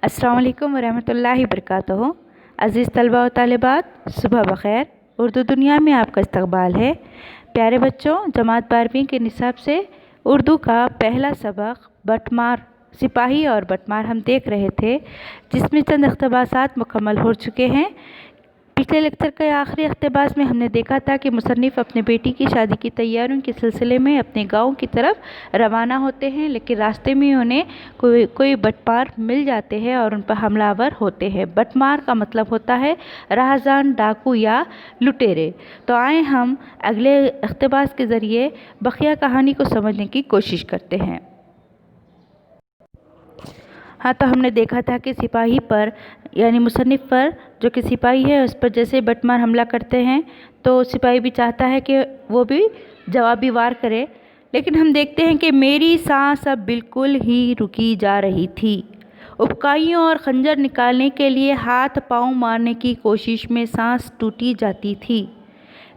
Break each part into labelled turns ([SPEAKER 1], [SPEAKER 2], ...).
[SPEAKER 1] अस्सलाम वालेकुम वरहमतुल्लाहि वबरकातुहू। अज़ीज़ तलबा व तालिबात, सुबह बख़ैर। उर्दू दुनिया में आपका इस्तक़बाल है। प्यारे बच्चों, जमात 12वीं के निसाब से उर्दू का पहला सबक बटमार, सिपाही और बटमार हम देख रहे थे, जिसमें चंद इक़्तिबासात मुकम्मल हो चुके हैं। पिछले लेक्चर के आखिरी इक़्तिबास में हमने देखा था कि मुसन्निफ़ अपने बेटी की शादी की तैयारियों के सिलसिले में अपने गांव की तरफ रवाना होते हैं, लेकिन रास्ते में उन्हें कोई बटमार मिल जाते हैं और उन पर हमलावर होते हैं। बटमार का मतलब होता है राहज़ान, डाकू या लुटेरे। तो आए हम अगले इक़्तिबास के ज़रिए बक़िया कहानी को समझने की कोशिश करते हैं। हाँ, तो हमने देखा था कि सिपाही पर यानी मुसन्निफ़ पर, जो कि सिपाही है, उस पर जैसे बटमार हमला करते हैं तो सिपाही भी चाहता है कि वो भी जवाबी वार करे, लेकिन हम देखते हैं कि मेरी सांस अब बिल्कुल ही रुकी जा रही थी। उबकाइयों और खंजर निकालने के लिए हाथ पांव मारने की कोशिश में सांस टूटी जाती थी।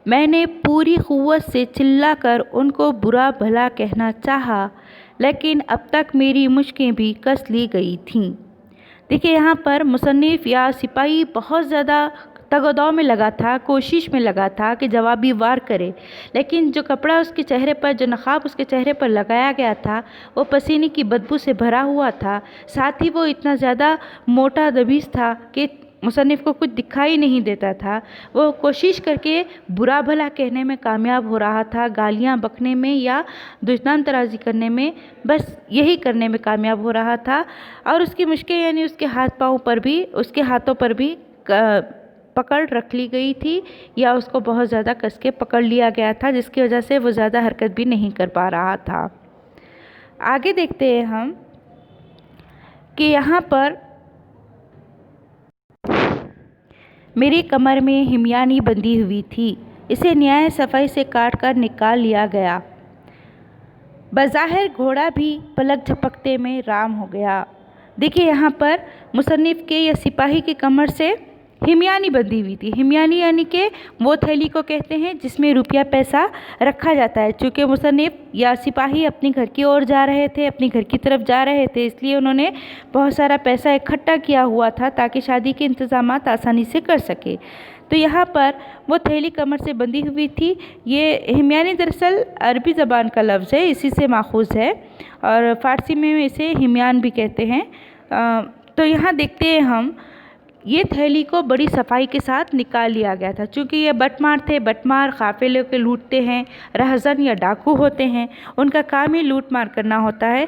[SPEAKER 1] मैंने पूरी क़ुव्वत से चिल्लाकर उनको बुरा भला कहना चाहा, लेकिन अब तक मेरी मुश्कें भी कस ली गई थीं। देखिए, यहाँ पर मुसन्निफ़ या सिपाही बहुत ज़्यादा तगदाव में लगा था, कोशिश में लगा था कि जवाबी वार करे, लेकिन जो कपड़ा उसके चेहरे पर, जो नक़ाब उसके चेहरे पर लगाया गया था, वो पसीने की बदबू से भरा हुआ था। साथ ही वो इतना ज़्यादा मोटा दबीज़ था कि मुसन्निफ़ को कुछ दिखाई नहीं देता था। वो कोशिश करके बुरा भला कहने में कामयाब हो रहा था, गालियाँ बकने में या दुश्मन तराज़ी करने में, बस यही करने में कामयाब हो रहा था। और उसकी मुश्कें यानी उसके हाथ पाँव पर भी, उसके हाथों पर भी पकड़ रख ली गई थी या उसको बहुत ज़्यादा कस के पकड़ लिया गया था, जिसकी वजह से वो ज़्यादा हरकत भी नहीं कर पा रहा था। आगे देखते हैं हम कि यहाँ पर मेरी कमर में हिमयानी बंधी हुई थी। इसे न्याय सफाई से काट कर निकाल लिया गया। बज़ाहिर घोड़ा भी पलक झपकते में राम हो गया। देखिए, यहाँ पर मुसन्निफ़ के या सिपाही की कमर से हिमयानी बंधी हुई थी। हिमयानी यानी कि वो थैली को कहते हैं जिसमें रुपया पैसा रखा जाता है। चूँकि मुसन्निफ़ या सिपाही अपने घर की ओर जा रहे थे, अपनी घर की तरफ जा रहे थे, इसलिए उन्होंने बहुत सारा पैसा इकट्ठा किया हुआ था ताकि शादी के इंतज़ामात आसानी से कर सके। तो यहाँ पर वो थैली कमर से बंधी हुई थी। ये हिमयानी दरअसल अरबी ज़बान का लफ्ज़ है, इसी से माखूज़ है और फ़ारसी में इसे हिमयान भी कहते हैं। तो यहाँ देखते हैं हम, ये थैली को बड़ी सफाई के साथ निकाल लिया गया था। चूँकि ये बटमार थे, बटमार काफ़िले के लूटते हैं, रहज़न या डाकू होते हैं, उनका काम ही लूट मार करना होता है।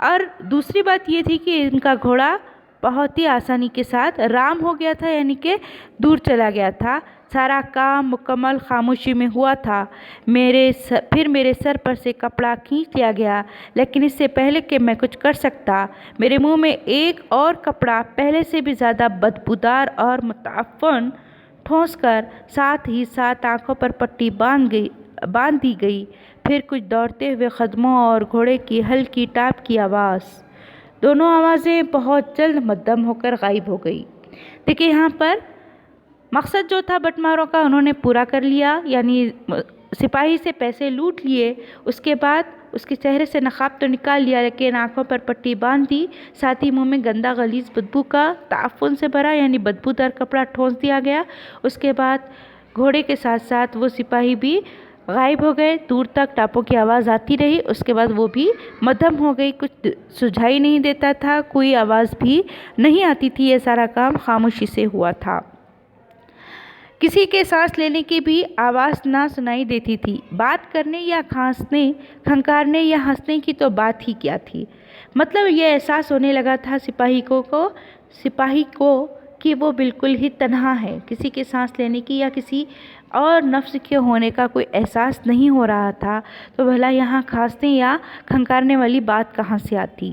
[SPEAKER 1] और दूसरी बात ये थी कि इनका घोड़ा बहुत ही आसानी के साथ राम हो गया था, यानी कि दूर चला गया था। सारा काम मुकम्मल खामोशी में हुआ था। फिर मेरे सर पर से कपड़ा खींच लिया गया, लेकिन इससे पहले कि मैं कुछ कर सकता, मेरे मुंह में एक और कपड़ा पहले से भी ज़्यादा बदबूदार और मुताफ़न ठोंस कर साथ ही साथ आंखों पर पट्टी बांध दी गई। फिर कुछ दौड़ते हुए कदमों और घोड़े की हल्की टाप की आवाज़, दोनों आवाज़ें बहुत जल्द मद्दम होकर गायब हो गई। देखिए, यहाँ पर मकसद जो था बटमारों का उन्होंने पूरा कर लिया, यानी सिपाही से पैसे लूट लिए। उसके बाद उसके चेहरे से नक़ाब तो निकाल लिया, लेकिन आंखों पर पट्टी बांध दी। साथ ही मुंह में गंदा गलीज़ बदबू का ताफ़ुन से भरा यानी बदबूदार कपड़ा ठोंस दिया गया। उसके बाद घोड़े के साथ साथ वो सिपाही भी गायब हो गए। दूर तक टापों की आवाज़ आती रही, उसके बाद वो भी मद्धम हो गई। कुछ सुझाई नहीं देता था, कोई आवाज़ भी नहीं आती थी। ये सारा काम खामोशी से हुआ था। किसी के सांस लेने की भी आवाज़ ना सुनाई देती थी। बात करने या खांसने, खंकारने या हंसने की तो बात ही क्या थी। मतलब ये एहसास होने लगा था सिपाही को कि वो बिल्कुल ही तन्हा है। किसी के सांस लेने की या किसी और नफ्स के होने का कोई एहसास नहीं हो रहा था, तो भला यहाँ खांसने या खंकारने वाली बात कहाँ से आती।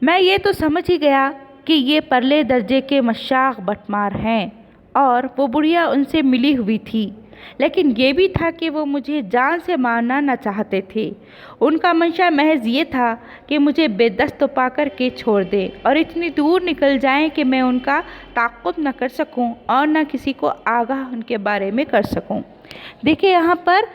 [SPEAKER 1] मैं ये तो समझ ही गया कि ये परले दर्जे के मशाक बटमार हैं और वो बुढ़िया उनसे मिली हुई थी, लेकिन ये भी था कि वो मुझे जान से मारना न चाहते थे। उनका मंशा महज ये था कि मुझे बेदस्त पा कर के छोड़ दें और इतनी दूर निकल जाएं कि मैं उनका ताक़ुब न कर सकूं और न किसी को आगाह उनके बारे में कर सकूं। देखिए, यहाँ पर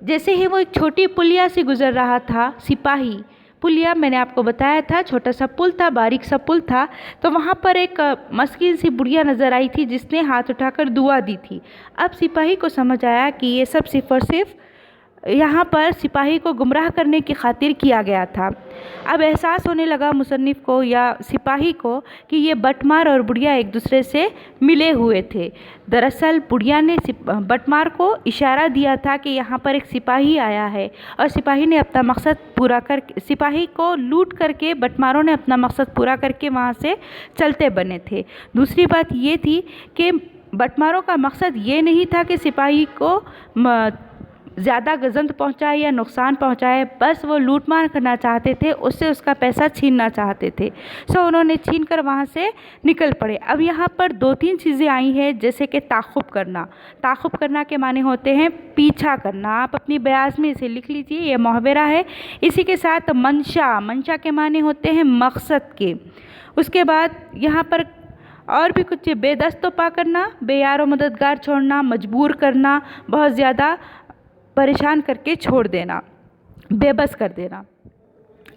[SPEAKER 1] जैसे ही वो एक छोटी पुलिया से गुज़र रहा था, सिपाही पुलिया मैंने आपको बताया था, छोटा सा पुल था, बारीक सा पुल था। तो वहाँ पर एक मस्किन सी बुढ़िया नज़र आई थी जिसने हाथ उठाकर दुआ दी थी। अब सिपाही को समझ आया कि ये सब सिर्फ और सिर्फ यहाँ पर सिपाही को गुमराह करने की खातिर किया गया था। अब एहसास होने लगा मुसन्निफ़ को या सिपाही को कि ये बटमार और बुढ़िया एक दूसरे से मिले हुए थे। दरअसल बुढ़िया ने बटमार को इशारा दिया था कि यहाँ पर एक सिपाही आया है, और सिपाही ने अपना मकसद पूरा कर सिपाही को लूट करके बटमारों ने अपना मकसद पूरा करके वहाँ से चलते बने थे। दूसरी बात ये थी कि बटमारों का मकसद ये नहीं था कि सिपाही को ज़्यादा गज़ंत पहुंचाए या नुकसान पहुंचाए, बस वो लूट मार करना चाहते थे, उससे उसका पैसा छीनना चाहते थे। सो उन्होंने छीन कर वहाँ से निकल पड़े। अब यहाँ पर 2-3 चीज़ें आई हैं, जैसे कि ताक़ुब करना। ताक़ुब करना के माने होते हैं पीछा करना। आप अपनी बयाज़ में इसे लिख लीजिए, ये मुहवरा है। इसी के साथ मंशा, मंशा के माने होते हैं मकसद के। उसके बाद यहाँ पर और भी कुछ, बेदस्तोपा करना, बेयारो मददगार छोड़ना, मजबूर करना, बहुत ज़्यादा परेशान करके छोड़ देना, बेबस कर देना।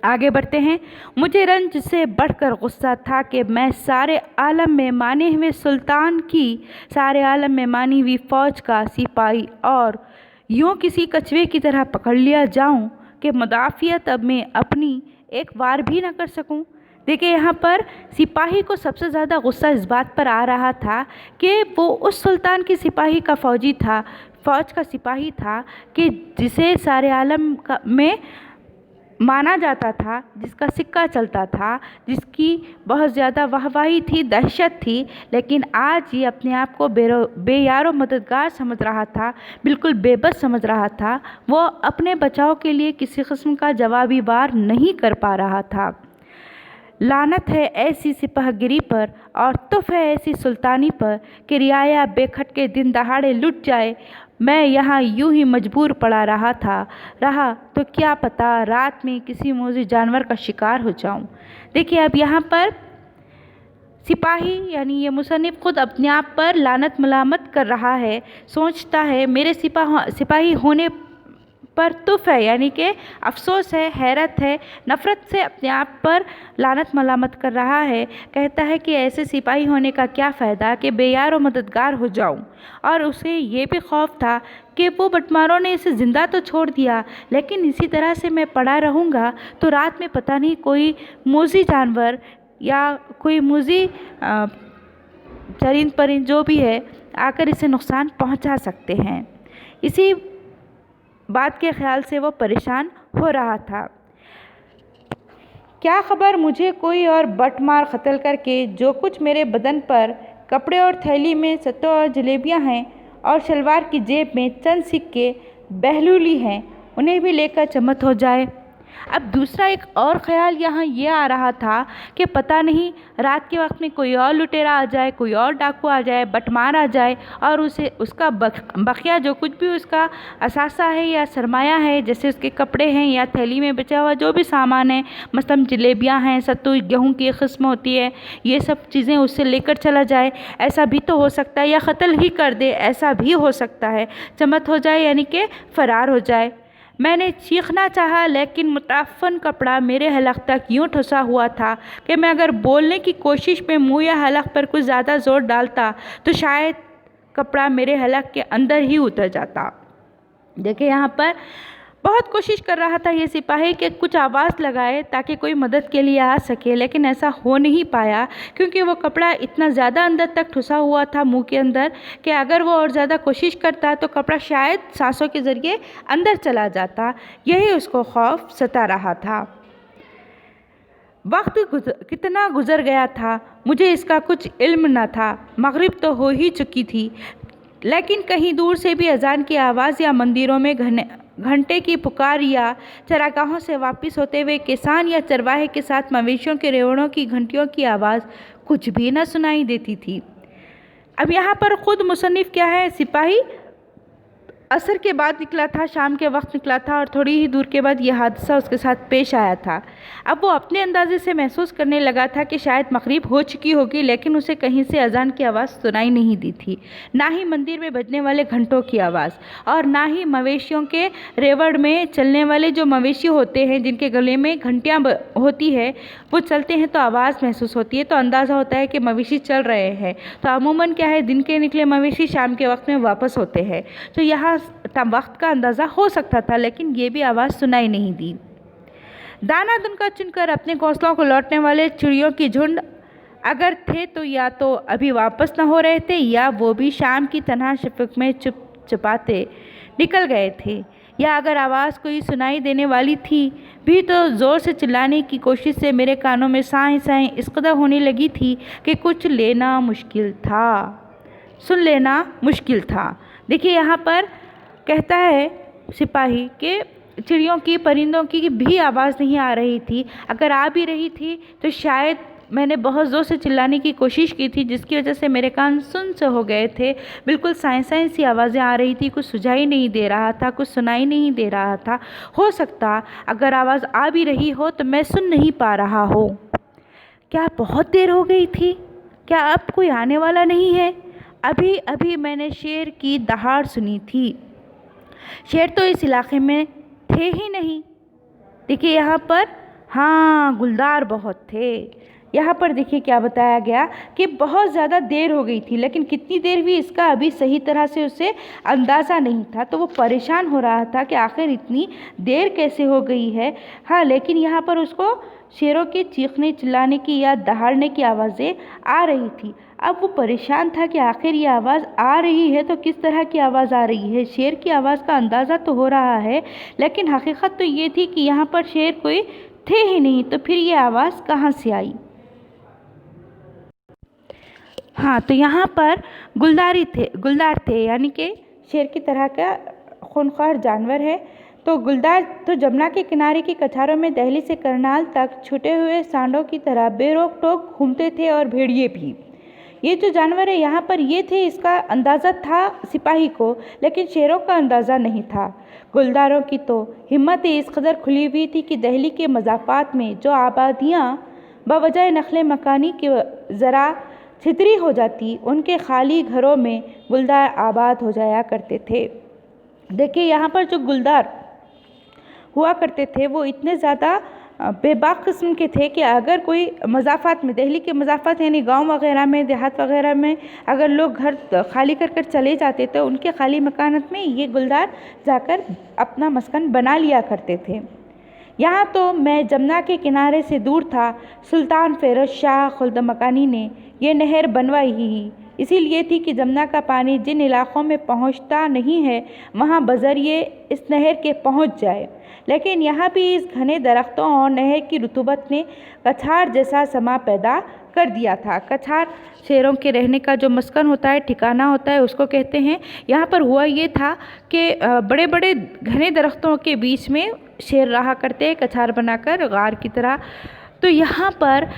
[SPEAKER 1] आगे बढ़ते हैं। मुझे रंज से बढ़कर गुस्सा था कि मैं सारे आलम में माने हुए सुल्तान की, सारे आलम में मानी हुई फ़ौज का सिपाही और यूँ किसी कछुए की तरह पकड़ लिया जाऊं कि मुदाफ़ियत अब मैं अपनी एक वार भी न कर सकूं। देखिए, यहाँ पर सिपाही को सबसे ज़्यादा गुस्सा इस बात पर आ रहा था कि वो उस सुल्तान की सिपाही का फ़ौजी था, फ़ौज का सिपाही था कि जिसे सारे आलम में माना जाता था, जिसका सिक्का चलता था, जिसकी बहुत ज़्यादा वाहवाही थी, दहशत थी। लेकिन आज ये अपने आप को बेयारो मददगार समझ रहा था, बिल्कुल बेबस समझ रहा था। वो अपने बचाव के लिए किसी किस्म का जवाबी वार नहीं कर पा रहा था। लानत है ऐसी सिपाहगिरी पर और तुफ़ है ऐसी सुल्तानी पर कि रियाया बेखटके दिन दहाड़े लुट जाए। मैं यहाँ यूं ही मजबूर पड़ा रहा तो क्या पता रात में किसी मोज़ी जानवर का शिकार हो जाऊं। देखिए, अब यहाँ पर सिपाही यानी ये मुसन्निफ़ खुद अपने आप पर लानत मलामत कर रहा है, सोचता है मेरे सिपाही होने पर तुफ़ है, यानी कि अफसोस है, हैरत है, नफ़रत से अपने आप पर लानत मलामत कर रहा है। कहता है कि ऐसे सिपाही होने का क्या फ़ायदा कि बेयार और मददगार हो जाऊं। और उसे ये भी खौफ था कि वो बटमारों ने इसे ज़िंदा तो छोड़ दिया, लेकिन इसी तरह से मैं पड़ा रहूँगा तो रात में पता नहीं कोई मोज़ी जानवर या कोई मोज़ी चरिंद परिंद जो भी है आकर इसे नुकसान पहुँचा सकते हैं। इसी बात के ख्याल से वो परेशान हो रहा था। क्या खबर मुझे कोई और बटमार क़त्ल करके जो कुछ मेरे बदन पर कपड़े और थैली में सत्तू और जलेबियां हैं और शलवार की जेब में चंद सिक्के बहलूली हैं, उन्हें भी लेकर चमत हो जाए। अब दूसरा एक और ख़्याल यहाँ ये आ रहा था कि पता नहीं रात के वक्त में कोई और लुटेरा आ जाए, कोई और डाकू आ जाए, बटमार आ जाए और उसे उसका बकिया जो कुछ भी उसका असासा है या सरमाया है, जैसे उसके कपड़े हैं या थैली में बचा हुआ जो भी सामान है, मसलन जलेबियाँ हैं, सत्तू गेहूँ की किस्म होती है, ये सब चीज़ें उससे लेकर चला जाए। ऐसा भी तो हो सकता है, या क़त्ल ही कर दे, ऐसा भी हो सकता है। चमत हो जाए यानी कि फ़रार हो जाए। मैंने चीखना चाहा, लेकिन मुताफ़न कपड़ा मेरे हलक तक यूँ ठुसा हुआ था कि मैं अगर बोलने की कोशिश में मुँह या हलक पर कुछ ज़्यादा ज़ोर डालता तो शायद कपड़ा मेरे हलक के अंदर ही उतर जाता। देखिए, यहाँ पर बहुत कोशिश कर रहा था ये सिपाही कि कुछ आवाज़ लगाए ताकि कोई मदद के लिए आ सके, लेकिन ऐसा हो नहीं पाया क्योंकि वो कपड़ा इतना ज़्यादा अंदर तक ठुसा हुआ था मुंह के अंदर कि अगर वो और ज़्यादा कोशिश करता तो कपड़ा शायद सांसों के ज़रिए अंदर चला जाता। यही उसको खौफ सता रहा था। वक्त कितना गुजर गया था, मुझे इसका कुछ इल्म न था। मगरिब तो हो ही चुकी थी, लेकिन कहीं दूर से भी अजान की आवाज़ या मंदिरों में घंटे की पुकार या चरागाहों से वापस होते हुए किसान या चरवाहे के साथ मवेशियों के रेवड़ों की घंटियों की आवाज़ कुछ भी न सुनाई देती थी। अब यहाँ पर ख़ुद मुसन्निफ़ क्या है, सिपाही असर के बाद निकला था, शाम के वक्त निकला था और थोड़ी ही दूर के बाद ये हादसा उसके साथ पेश आया था। अब वो अपने अंदाजे से महसूस करने लगा था कि शायद मगरिब हो चुकी होगी, लेकिन उसे कहीं से अजान की आवाज़ सुनाई नहीं दी थी, ना ही मंदिर में बजने वाले घंटों की आवाज़, और ना ही मवेशियों के रेवड़ में चलने वाले जो मवेशी होते हैं जिनके गले में घंटियाँ होती है, वो चलते हैं तो आवाज़ महसूस होती है, तो अंदाज़ा होता है कि मवेशी चल रहे हैं। तो अमूमन क्या है, दिन के निकले मवेशी शाम के वक्त में वापस होते हैं, तो यहाँ वक्त का अंदाज़ा हो सकता था, लेकिन ये भी आवाज़ सुनाई नहीं दी। दाना दुनका चुनकर अपने घोंसलों को लौटने वाले चिड़ियों की झुंड अगर थे तो या तो अभी वापस न हो रहे थे, या वो भी शाम की तन्हा शफ़क़ में चुप-चुपाते निकल गए थे, या अगर आवाज़ कोई सुनाई देने वाली थी भी तो ज़ोर से चिल्लाने की कोशिश से मेरे कानों में साएं साएं इस कदर होने लगी थी कि कुछ लेना मुश्किल था, सुन लेना मुश्किल था। देखिए यहाँ पर कहता है सिपाही कि चिड़ियों की, परिंदों की भी आवाज़ नहीं आ रही थी। अगर आ भी रही थी तो शायद मैंने बहुत ज़ोर से चिल्लाने की कोशिश की थी, जिसकी वजह से मेरे कान सुन से हो गए थे। बिल्कुल साएं साएं सी आवाज़ें आ रही थी, कुछ सुझाई नहीं दे रहा था, कुछ सुनाई नहीं दे रहा था। हो सकता अगर आवाज़ आ भी रही हो तो मैं सुन नहीं पा रहा हो। क्या बहुत देर हो गई थी? क्या अब कोई आने वाला नहीं है? अभी अभी मैंने शेर की दहाड़ सुनी थी। शेर तो इस इलाके में थे ही नहीं। देखिए यहाँ पर, हाँ, गुलदार बहुत थे। यहाँ पर देखिए क्या बताया गया कि बहुत ज़्यादा देर हो गई थी, लेकिन कितनी देर हुई इसका अभी सही तरह से उसे अंदाज़ा नहीं था। तो वो परेशान हो रहा था कि आखिर इतनी देर कैसे हो गई है। हाँ, लेकिन यहाँ पर उसको शेरों के चीखने चिल्लाने की या दहाड़ने की आवाज़ें आ रही थी। अब वो परेशान था कि आखिर ये आवाज़ आ रही है तो किस तरह की आवाज़ आ रही है। शेर की आवाज़ का अंदाज़ा तो हो रहा है, लेकिन हकीकत तो ये थी कि यहाँ पर शेर कोई थे ही नहीं, तो फिर ये आवाज़ कहाँ से आई। हाँ, तो यहाँ पर गुलदार थे, यानी कि शेर की तरह का खूंखार जानवर है। तो गुलदार तो जमुना के किनारे की कछारों में दिल्ली से करनाल तक छुटे हुए सांडों की तरह बेरोक टोक घूमते थे, और भेड़िए भी। ये जो जानवर है यहाँ पर ये थे, इसका अंदाज़ा था सिपाही को, लेकिन शेरों का अंदाज़ा नहीं था। गुलदारों की तो हिम्मत इस कदर खुली हुई थी कि दिल्ली के मज़ाफ़ात में जो आबादियाँ बवजह नखले मकानी के ज़रा छितरी हो जाती, उनके खाली घरों में गुलदार आबाद हो जाया करते थे। देखिए यहाँ पर जो गुलदार हुआ करते थे वो इतने ज़्यादा बेबाक किस्म के थे कि अगर कोई मज़ाफ़ात में, दिल्ली के मज़ाफ़ात यानी गांव वगैरह में, देहात वगैरह में अगर लोग घर खाली कर कर चले जाते तो उनके खाली मकानत में ये गुलदार जाकर अपना मस्कन बना लिया करते थे। यहाँ तो मैं जमुना के किनारे से दूर था, सुल्तान फ़िरोज़ शाह खुल्दमकानी ने ये नहर बनवाई ही इसीलिए थी कि जमुना का पानी जिन इलाक़ों में पहुँचता नहीं है वहाँ बज़रिए इस नहर के पहुँच जाए। लेकिन यहाँ भी इस घने दरख्तों और नहर की रुतूबत ने कछार जैसा समा पैदा कर दिया था। कछार शेरों के रहने का जो मस्कन होता है, ठिकाना होता है, उसको कहते हैं। यहाँ पर हुआ ये था कि बड़े बड़े घने दरख्तों के बीच में शेर रहा करते हैं, कछार बनाकर गार की तरह। तो यहाँ पर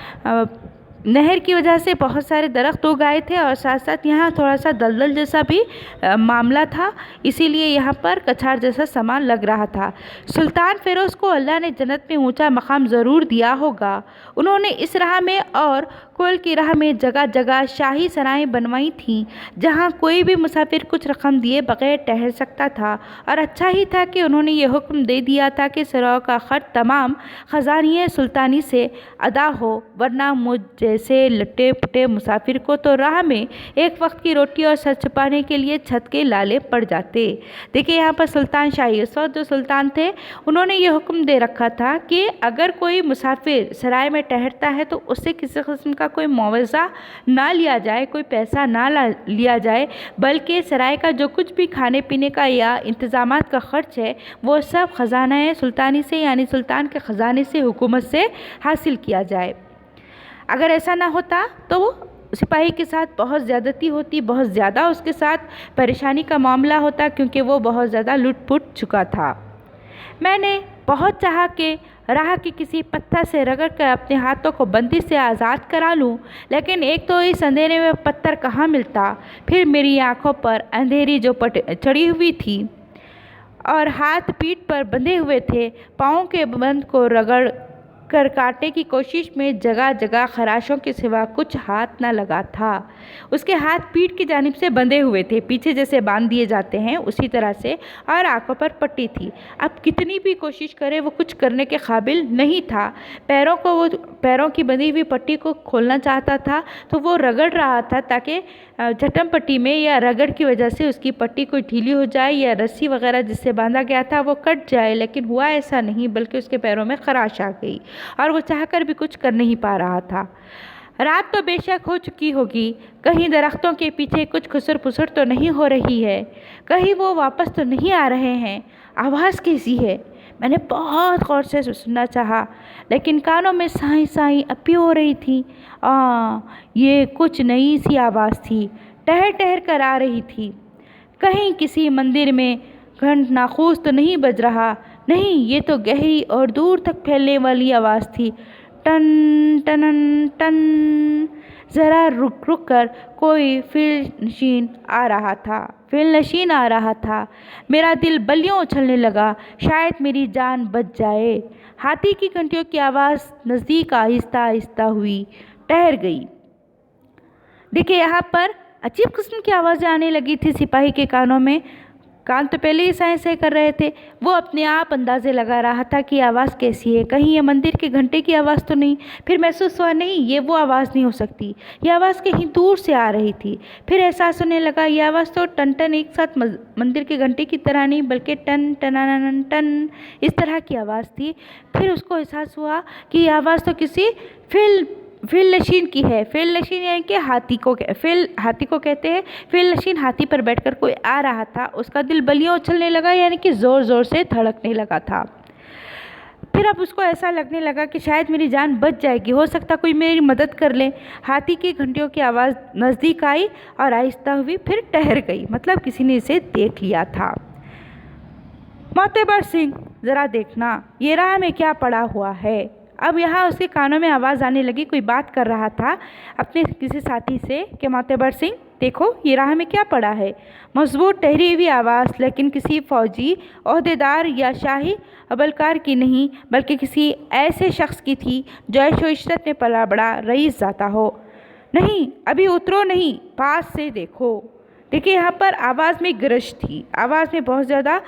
[SPEAKER 1] नहर की वजह से बहुत सारे दरख्त उग आए थे, और साथ साथ यहाँ थोड़ा सा दलदल जैसा भी मामला था, इसीलिए यहाँ पर कछार जैसा सामान लग रहा था। सुल्तान फ़िरोज़ को अल्लाह ने जन्नत में ऊंचा मकाम ज़रूर दिया होगा। उन्होंने इस राह में और कोल की राह में जगह जगह शाही सराएं बनवाई थीं, जहाँ कोई भी मुसाफिर कुछ रकम दिए बगैर ठहर सकता था। और अच्छा ही था कि उन्होंने ये हुक्म दे दिया था कि सराओं का खर्च तमाम ख़जानिए सुल्तानी से अदा हो, वरना मुझ जैसे लट्टे पुटे मुसाफिर को तो राह में एक वक्त की रोटी और सर छुपाने के लिए छत के लाले पड़ जाते। देखिए यहाँ पर सुल्तान शाही, उस वक्त जो सुल्तान थे, उन्होंने ये हुक्म दे रखा था कि अगर कोई मुसाफिर सराय में ठहरता है तो उससे किसी किस्म का कोई मुआवजा ना लिया जाए, कोई पैसा ना लिया जाए, बल्कि सराय का जो कुछ भी खाने पीने का या इंतज़ामात का ख़र्च है वो सब ख़जाना सुल्तानी से, यानी सुल्तान के ख़जाने से, हुकूमत से हासिल किया जाए। अगर ऐसा ना होता तो सिपाही के साथ बहुत ज़्यादती होती, बहुत ज़्यादा उसके साथ परेशानी का मामला होता, क्योंकि वो बहुत ज़्यादा लुट-पुट चुका था। मैंने बहुत चाहा कि राह के किसी पत्थर से रगड़ कर अपने हाथों को बंदी से आज़ाद करा लूं, लेकिन एक तो इस अंधेरे में पत्थर कहाँ मिलता, फिर मेरी आंखों पर अंधेरी जो चढ़ी हुई थी और हाथ पीठ पर बंधे हुए थे। पाँव के बंध को रगड़ कर काटने की कोशिश में जगह जगह खराशों के सिवा कुछ हाथ न लगा था। उसके हाथ पीठ की जानिब से बंधे हुए थे, पीछे जैसे बांध दिए जाते हैं उसी तरह से, और आंखों पर पट्टी थी। अब कितनी भी कोशिश करे वो कुछ करने के काबिल नहीं था। पैरों की बंधी हुई पट्टी को खोलना चाहता था तो वो रगड़ रहा था ताकि झटम पट्टी में या रगड़ की वजह से उसकी पट्टी कोई ढीली हो जाए या रस्सी वगैरह जिससे बांधा गया था वो कट जाए, लेकिन हुआ ऐसा नहीं, बल्कि उसके पैरों में खराश आ गई और वो चाहकर भी कुछ कर नहीं पा रहा था। रात तो बेशक हो चुकी होगी, कहीं दरख्तों के पीछे कुछ खुसर पुसर तो नहीं हो रही है, कहीं वो वापस तो नहीं आ रहे हैं, आवाज़ कैसी है? मैंने बहुत गौर से सुनना चाहा, लेकिन कानों में साई साई अपी हो रही थी। ये कुछ नई सी आवाज़ थी, ठहर ठहर कर आ रही थी। कहीं किसी मंदिर में घंट नाखूस तो नहीं बज रहा, नहीं, ये तो गहरी और दूर तक फैलने वाली आवाज़ थी। टन टनन टन। ज़रा रुक रुक कर कोई फिलनशीन आ रहा था। मेरा दिल बल्लियों उछलने लगा, शायद मेरी जान बच जाए। हाथी की घंटियों की आवाज़ नज़दीक आहिस्ता आहिस्ता हुई, ठहर गई। देखिए यहाँ पर अजीब किस्म की आवाज़ें आने लगी थी सिपाही के कानों में। कान तो पहले ही साए साए कर रहे थे, वो अपने आप अंदाजे लगा रहा था कि आवाज़ कैसी है, कहीं ये मंदिर के घंटे की आवाज़ तो नहीं। फिर महसूस हुआ नहीं, ये वो आवाज़ नहीं हो सकती, ये आवाज़ कहीं दूर से आ रही थी। फिर एहसास होने लगा ये आवाज़ तो टन टन एक साथ मंदिर के घंटे की तरह नहीं, बल्कि टन टन टन इस तरह की आवाज़ थी। फिर उसको एहसास हुआ कि ये आवाज़ तो किसी फिलनशीन की है। फिलनशीन यानी कि हाथी को कहते हैं। फिलनशीन हाथी पर बैठकर कोई आ रहा था। उसका दिल बलियों उछलने लगा, यानी कि ज़ोर ज़ोर से धड़कने लगा था। फिर अब उसको ऐसा लगने लगा कि शायद मेरी जान बच जाएगी, हो सकता कोई मेरी मदद कर ले। हाथी की घंटियों की आवाज़ नज़दीक आई और आहिस्ता हुई, फिर ठहर गई, मतलब किसी ने इसे देख लिया था। मोतेबर सिंह, ज़रा देखना, ये राह में क्या पड़ा हुआ है। अब यहाँ उसके कानों में आवाज़ आने लगी, कोई बात कर रहा था अपने किसी साथी से कि मोतेबर सिंह देखो, ये राह में क्या पड़ा है। मजबूत ठहरी हुई आवाज़, लेकिन किसी फौजी, ओहदेदार या शाही अबलकार की नहीं, बल्कि किसी ऐसे शख्स की थी जो ऐशो इशरत में पला बड़ा रईस ज़ाता हो। नहीं, अभी उतरो नहीं, पास से देखो। देखिए यहाँ पर आवाज़ में गरज थी, आवाज़ में बहुत ज़्यादा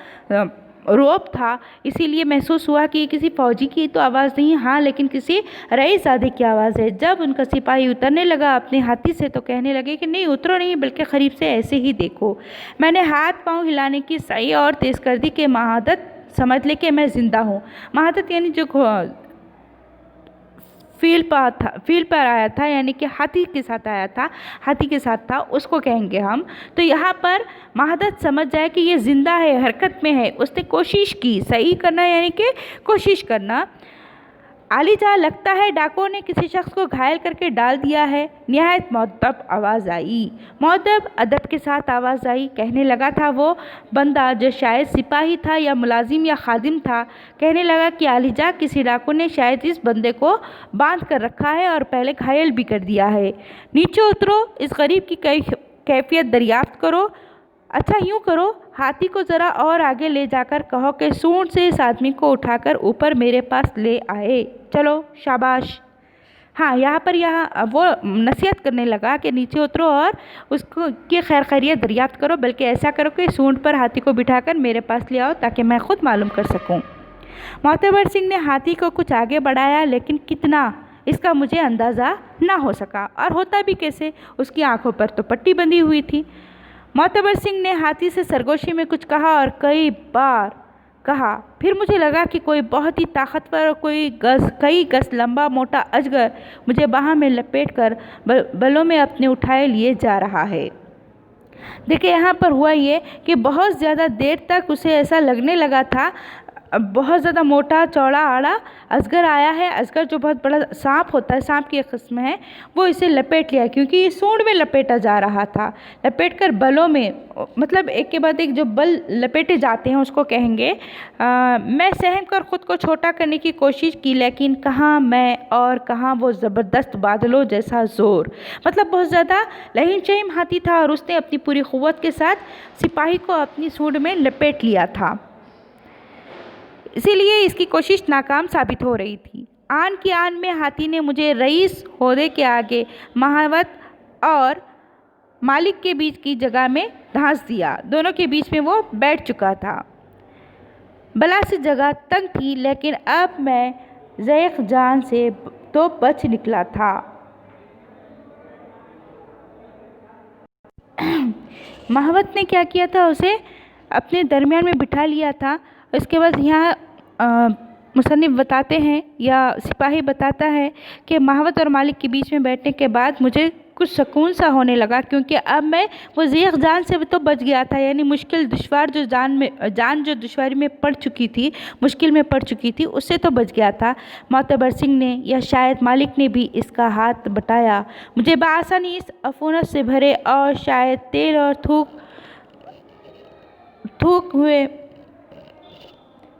[SPEAKER 1] रोब था, इसीलिए महसूस हुआ कि किसी फौजी की तो आवाज़ नहीं, हाँ, लेकिन किसी रईसज़ादे की आवाज़ है। जब उनका सिपाही उतरने लगा अपने हाथी से तो कहने लगे कि नहीं उतरो नहीं, बल्कि करीब से ऐसे ही देखो। मैंने हाथ पांव हिलाने की सही और तेज़ कर दी कि महादत समझ ले कि मैं ज़िंदा हूँ। महादत यानी जो फील पर आया था, यानी कि हाथी के साथ था, उसको कहेंगे हम। तो यहाँ पर महादत समझ जाए कि ये ज़िंदा है, हरकत में है। उसने कोशिश की, सही करना यानी कि कोशिश करना। आलीजा, लगता है डाकुओं ने किसी शख्स को घायल करके डाल दिया है। निहायत मुअद्दब आवाज़ आई, मुअद्दब अदब के साथ आवाज़ आई। कहने लगा था वो बंदा जो शायद सिपाही था या मुलाजिम या खादिम था, कहने लगा कि आलीजा, किसी डाकू ने शायद इस बंदे को बांध कर रखा है और पहले घायल भी कर दिया है। नीचे उतरो, इस गरीब की कैफियत दरियाफ्त करो। अच्छा यूँ करो, हाथी को ज़रा और आगे ले जाकर कहो कि सूंड से इस आदमी को उठाकर ऊपर मेरे पास ले आए। चलो, शाबाश। हाँ, यहाँ वो नसीहत करने लगा कि नीचे उतरो और उसको की खैर खैरियत दरियाफ्त करो, बल्कि ऐसा करो कि सूंड पर हाथी को बिठाकर मेरे पास ले आओ ताकि मैं खुद मालूम कर सकूं। मोतेबर सिंह ने हाथी को कुछ आगे बढ़ाया, लेकिन कितना इसका मुझे अंदाज़ा ना हो सका, और होता भी कैसे, उसकी आंखों पर तो पट्टी बंधी हुई थी। मोतेबर सिंह ने हाथी से सरगोशी में कुछ कहा और कई बार कहा। फिर मुझे लगा कि कोई बहुत ही ताकतवर और कई गज लंबा मोटा अजगर मुझे बाहों में लपेट कर बलों में अपने उठाए लिए जा रहा है। देखिए यहाँ पर हुआ ये कि बहुत ज़्यादा देर तक उसे ऐसा लगने लगा था बहुत ज़्यादा मोटा चौड़ा आड़ा अजगर आया है। अजगर जो बहुत बड़ा सांप होता है, सांप की एक किस्म है, वो इसे लपेट लिया, क्योंकि ये सूंड में लपेटा जा रहा था। लपेट कर बलों में, मतलब एक के बाद एक जो बल लपेटे जाते हैं उसको कहेंगे। मैं सहम कर ख़ुद को छोटा करने की कोशिश की, लेकिन कहाँ मैं और कहाँ वो ज़बरदस्त बादलों जैसा ज़ोर। मतलब बहुत ज़्यादा लहीम शहीम हाथी था और उसने अपनी पूरी क़ुव्वत के साथ सिपाही को अपनी सूंड में लपेट लिया था। इसीलिए इसकी कोशिश नाकाम साबित हो रही थी। आन की आन में हाथी ने मुझे रईस ओहदे के आगे महावत और मालिक के बीच की जगह में धंस दिया। दोनों के बीच में वो बैठ चुका था। भला सी जगह तंग थी, लेकिन अब मैं ज़ैक़ जान से तो बच निकला था। महावत ने क्या किया था, उसे अपने दरमियान में बिठा लिया था। इसके बाद यहाँ मुसन्निफ़ बताते हैं या सिपाही बताता है कि महावत और मालिक के बीच में बैठने के बाद मुझे कुछ सुकून सा होने लगा, क्योंकि अब मैं वो ज़ैक़ जान से तो बच गया था, यानी मुश्किल दुश्वार जो जान जो दुश्वारी में पड़ चुकी थी, मुश्किल में पड़ चुकी थी, उससे तो बच गया था। मोतबर सिंह ने या शायद मालिक ने भी इसका हाथ बटाया। मुझे बआसानी इस अफूनत से भरे और शायद तेल और थूक हुए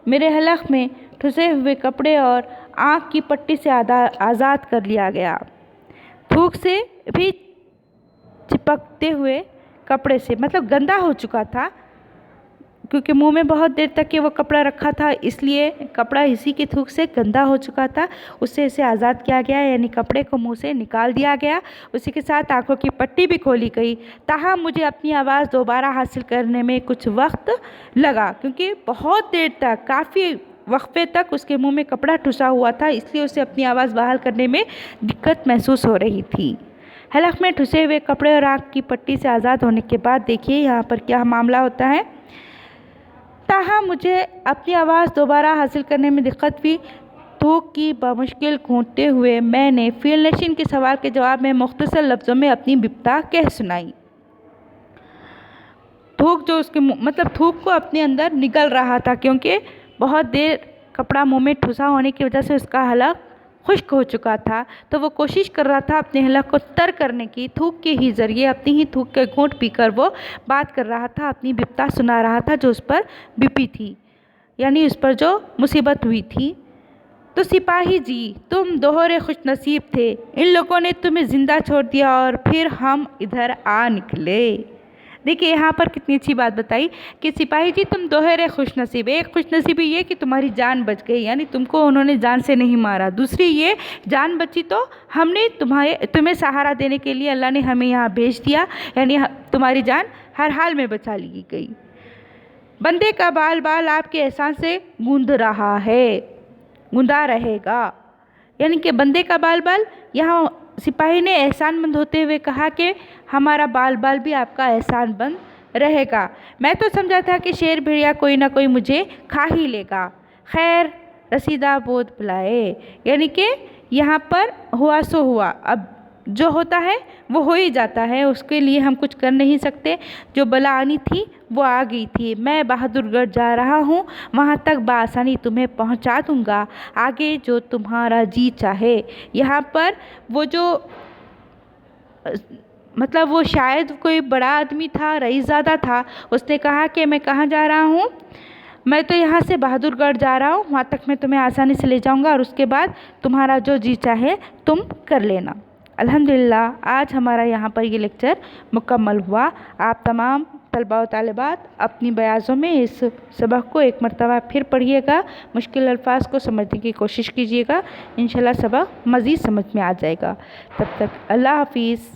[SPEAKER 1] मेरे हलक में ठुसे हुए कपड़े और आँख की पट्टी से आज़ाद कर लिया गया। थूक से भी चिपकते हुए कपड़े से, मतलब गंदा हो चुका था, क्योंकि मुंह में बहुत देर तक के वो कपड़ा रखा था, इसलिए कपड़ा इसी की थूक से गंदा हो चुका था। उससे इसे आज़ाद किया गया, यानी कपड़े को मुंह से निकाल दिया गया। उसी के साथ आंखों की पट्टी भी खोली गई। ताहम मुझे अपनी आवाज़ दोबारा हासिल करने में कुछ वक्त लगा, क्योंकि बहुत देर तक, काफ़ी वक्फे तक उसके मुंह में कपड़ा ठुसा हुआ था, इसलिए उसे अपनी आवाज़ बहाल करने में दिक्कत महसूस हो रही थी। हलक में ठुसे हुए कपड़े और आँख की पट्टी से आज़ाद होने के बाद देखिए यहाँ पर क्या मामला होता है। ताहम मुझे अपनी आवाज़ दोबारा हासिल करने में दिक्कत हुई। थूक की बमुश्किल घूंटते हुए मैंने फील नशीन के सवाल के जवाब में मुख्तसर लफ्ज़ों में अपनी बिपता कह सुनाई। थूक जो उसके मतलब थूक को अपने अंदर निगल रहा था, क्योंकि बहुत देर कपड़ा मुंह में ठुसा होने की वजह से उसका हलक खुश्क हो चुका था। तो वो कोशिश कर रहा था अपने हलक को तर करने की, थूक के ही ज़रिए, अपनी ही थूक के घूंट पीकर वो बात कर रहा था, अपनी बिपता सुना रहा था जो उस पर बीपी थी, यानी उस पर जो मुसीबत हुई थी। तो सिपाही जी, तुम दोहरे खुश नसीब थे। इन लोगों ने तुम्हें ज़िंदा छोड़ दिया और फिर हम इधर आ निकले। देखिए यहाँ पर कितनी अच्छी बात बताई कि सिपाही जी तुम दोहरे खुशनसीब। एक खुशनसीबी ये कि तुम्हारी जान बच गई, यानी तुमको उन्होंने जान से नहीं मारा। दूसरी ये, जान बची तो हमने तुम्हें सहारा देने के लिए अल्लाह ने हमें यहाँ भेज दिया, यानी तुम्हारी जान हर हाल में बचा ली गई। बंदे का बाल बाल आपके एहसान से गूंदा रहेगा, यानी कि बंदे का बाल बाल, यहाँ सिपाही ने एहसानमंद होते हुए कहा कि हमारा बाल बाल भी आपका एहसानमंद रहेगा। मैं तो समझा था कि शेर भेड़िया कोई ना कोई मुझे खा ही लेगा। खैर रसीदा बोध बुलाए, यानी कि यहाँ पर हुआ सो हुआ, अब जो होता है वो हो ही जाता है, उसके लिए हम कुछ कर नहीं सकते। जो बला आनी थी वो आ गई थी। मैं बहादुरगढ़ जा रहा हूँ, वहाँ तक बआसानी तुम्हें पहुँचा दूँगा, आगे जो तुम्हारा जी चाहे। यहाँ पर वो जो मतलब वो शायद कोई बड़ा आदमी था, रईसज़ादा था, उसने कहा कि मैं कहाँ जा रहा हूँ, मैं तो यहाँ से बहादुरगढ़ जा रहा हूँ, वहाँ तक मैं तुम्हें आसानी से ले जाऊँगा और उसके बाद तुम्हारा जो जी चाहे तुम कर लेना। अल्हम्दुलिल्लाह आज हमारा यहाँ पर ये लेक्चर मुकम्मल हुआ। आप तमाम तलबा व तालिबात अपनी बयाज़ों में इस सबक को एक मरतबा फिर पढ़िएगा, मुश्किल अल्फाज को समझने की कोशिश कीजिएगा। इंशाल्लाह सबक मज़ीद समझ में आ जाएगा। तब तक अल्लाह हाफिज़।